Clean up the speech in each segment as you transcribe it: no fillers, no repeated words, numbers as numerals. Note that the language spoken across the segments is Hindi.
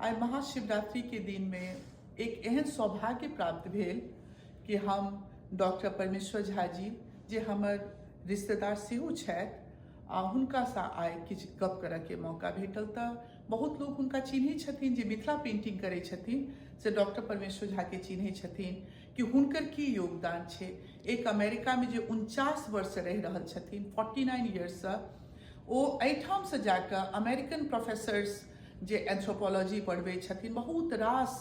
आइ महाशिवरात्रि के दिन में एक एहन सौभाग्य प्राप्त भेल कि हम डॉक्टर परमेश्वर झा जी जे हमर रिश्तेदार सेहो छथि आ हुनका सा आइ किछु गप करऽ के मौका भेटल। तऽ बहुत लोग हुनका चिन्है छथिन जे मिथिला पेंटिंग करै छथिन से डॉक्टर परमेश्वर झा के चिन्है छथिन कि हुनकर की योगदान छै। एक अमेरिका में जे 49 वर्ष रहि रहल छथिन 49 ईयर्स ओ एहिठाम से जाकऽ अमेरिकन प्रोफेसर्स जे एंथ्रोपोलॉजी पढ़बै छथिन बहुत रास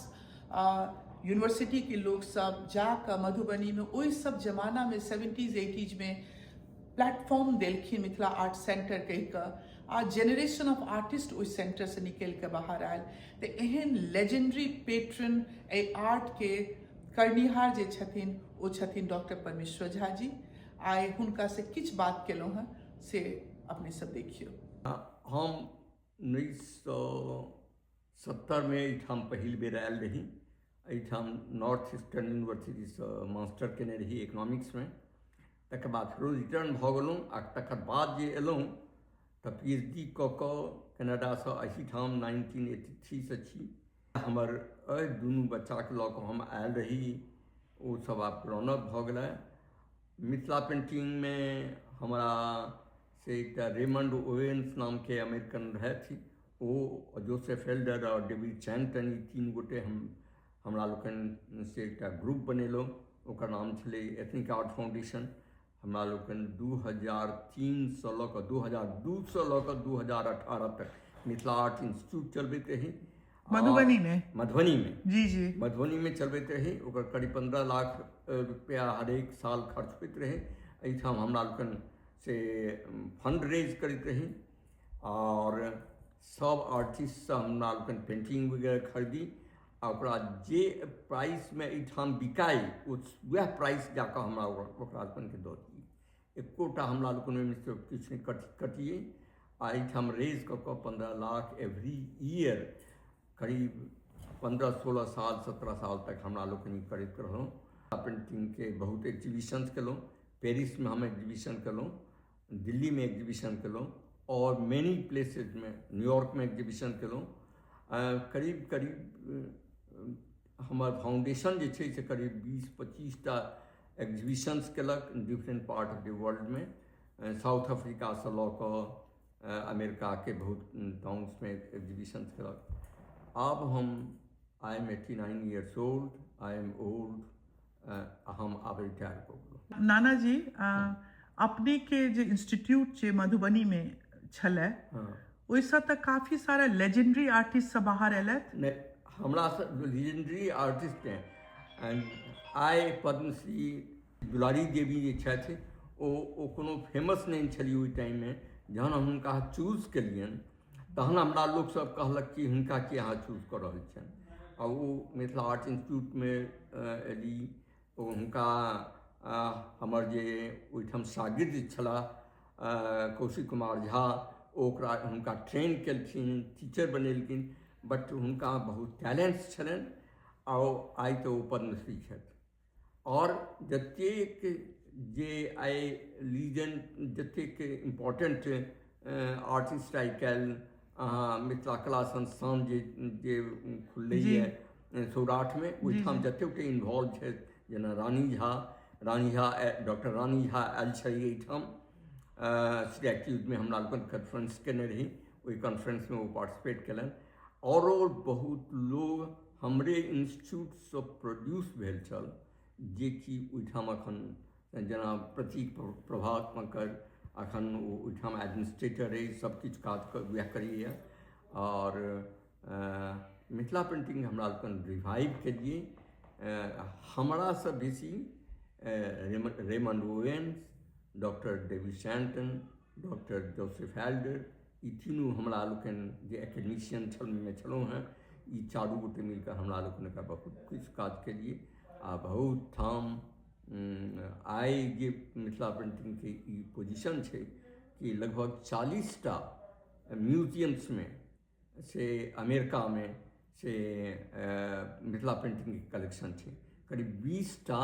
यूनिवर्सिटी के लोग सब जाकऽ मधुबनी में ओहि सब जमाना में 70s 80s में प्लेटफॉर्म देलखिन मिथिला आर्ट सेंटर कहि कऽ आ जेनरेशन ऑफ आर्टिस्ट ओहि सेंटर से निकलि कऽ बाहर आयल। तऽ एहन लेजेंडरी पेट्रन एहि आर्ट के करनिहार जे छथिन ओ छथिन डॉक्टर परमेश्वर झा जी। आइ हुनका से किछु बात केलहुँ हँ से अपने सब देखियौ। हम 1970 में एहिठाम पहिल बेर आयल रही। एहिठाम नॉर्थ ईस्टर्न यूनिवर्सिटीसँ मास्टर केने रही इकोनॉमिक्स में। तकर बाद फेरो रिटर्न भऽ गेलहुँ आ तकर बाद जे एलहुँ तऽ PhD कऽ कऽ कनाडासँ एहिठाम 1983 से छी। हमर दुनू बच्चाके लऽ कऽ हम आयल रही, ओ सब आब रौनक भऽ गेलै। मिथिला पेंटिंग में हमरा से एकटा रेमंड ओवेन्स नाम के अमेरिकन रहथि, ओ जोसेफ हेल्डर और डेविड चैंटन, ई तीन गोटे हमरा लोकनि से एकटा ग्रुप बनेलहुँ। ओकर नाम छलै एथनिक आर्ट फाउंडेशन। हमरा लोकनि 2003 से लऽ कऽ 2002 से लऽ कऽ 2018 तक मिथिला आर्ट इंस्टीट्यूट चलबैत रही मधुबनी में जी मधुबनी में चलबैत रही। ओकर करीब 15 लाख रुपया हर एक साल खर्च होइत रहे। एहिठाम हमरा लोकनि से फंड रेज करैत रही और सब आर्टिस्ट से हमरा लोकनि पेंटिंग वगैरह खरीदी आ ओकरा जे प्राइस में एहिठाम बिकाय वह प्राइस जाकर हमरा ओकरा लोकनिके दऽ दिए। एकोटा हमरा लोकनि ओहिमे से किछु नहि कटिए आ एहिठाम रेज कऽ कऽ 15 लाख एवरी ईयर करीब 15-16 साल 17 साल तक हमरा लोकनि करैत रहलहुँ। पेंटिंग के बहुत एग्जीबिशंस केलहुँ। पेरिस में हम एग्जीबिशन केलहुँ, दिल्ली में एग्जीबिशन केलहुँ और मेनी प्लेसेज में, न्यूयॉर्क में एग्जीबिशन केलहुँ। करीब हमर फाउंडेशन जे छै से करीब 20-25 टा एग्जीबिशंस केलक different part of the world में। साउथ अफ्रीका से लऽ कऽ अमेरिका के बहुत टाउन्स में एग्जीबिशंस केलक। अब I am 89 years old, I am old, हम आब रिटायर कऽ गेलहुँ। नाना जी अपने के जे इंस्टीट्यूट जे मधुबनी में छलै ओहिसँ तऽ काफी सारा लेजेंडरी आर्टिस्ट सब बाहर एलथि। नहि, हमरा से लेजेंडरी आर्टिस्ट हैं आइ पद्मश्री दुलारी देवी जे छथि ओ कोनो फेमस नहीं छली ओहि टाइम में। जहन हम हुनका चूज केलियनि तहन हमरा लोग सब कहलक कि हुनका कि अहाँ चूज कऽ रहल छियनि। आ ओ मिथिला आर्ट इंस्टीट्यूट में एली। हुनका हमर जे ओहिठाम शागिर्द छलाह कौशिक कुमार झा, ओकरा हुनका ट्रेन केलखिन, टीचर बनेलखिन। बट हुनका बहुत टैलेंट्स छलनि आ आइ तऽ ओ पद्मश्री छथि। और जतेक जे आइ लीजेंड जतेक इम्पोर्टेंट आर्टिस्ट आइ काल्हि मिथिला कला संस्थान जे खुललैए सौराठ में, ओहिठाम जतेक इन्वॉल्व छथि जेना रानी झा डॉक्टर रानी झा आयल छली एहिठाम। सिलेक्टिव में हमरा लोकनि कॉन्फ्रेंस केने रही, ओहि कॉन्फ्रेंस में वो पार्टिसिपेट कयलनि। और बहुत लोग हमरे इंस्टीट्यूटसँ प्रोड्यूस भेल छल जे कि ओहिठाम अखन जेना प्रतीक प्रभाकर अखन ओहिठाम एडमिनिस्ट्रेटर अइ, सब किछु काज वएह करैए। और मिथिला पेंटिंग हमरा लोकनि रिवाइव केलिए। हमरा से बेसी Raymond Owens, doctor David Chanton, doctor Joseph Helder, ई तीनू हमरा लोकनि जे एकेडमिशियन में छलहुँ हैं, ई चारू गोटे मिलकर हमरा लोकनि बहुत किछु काज केलिए। आ बहुत ठाम आइ जे मिथिला पेंटिंग के ई पोजिशन छै कि लगभग 40 टा म्यूजियम्स में से अमेरिका में से मिथिला पेंटिंग के कलेक्शन छै। करीब 20 टा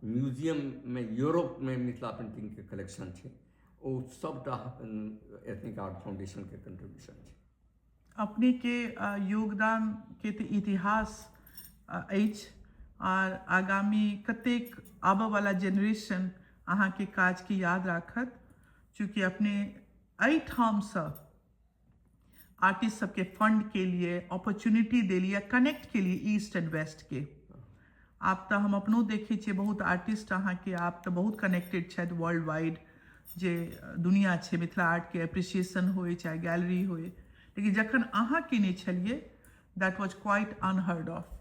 म्यूजियम में यूरोप में मिथिला पेंटिंग के कलेक्शन छै। ओ सबटा एथनिक आर्ट फाउंडेशन के कंट्रीब्यूशन छै। अपने के योगदान के तऽ इतिहास अछि और आगामी कतेक आबऽ वाला जेनरेशन अहाँ के काज के याद राखत, चूँकि अपने एहि ठाम से आर्टिस्ट सबके फंड के लिए अपॉर्चुनिटी देलिए, कनेक्ट के लिए ईस्ट एंड वेस्ट के। आप तो हम अपनो देखे छे बहुत आर्टिस्ट अहाँ के आप तो बहुत कनेक्टेड छथि वर्ल्ड वाइड जे दुनिया छे मिथिला आर्ट के एप्रिसिएशन होए चाहे गैलरी होए, लेकिन जखन अहाँ केने छलिए that was quite unheard of.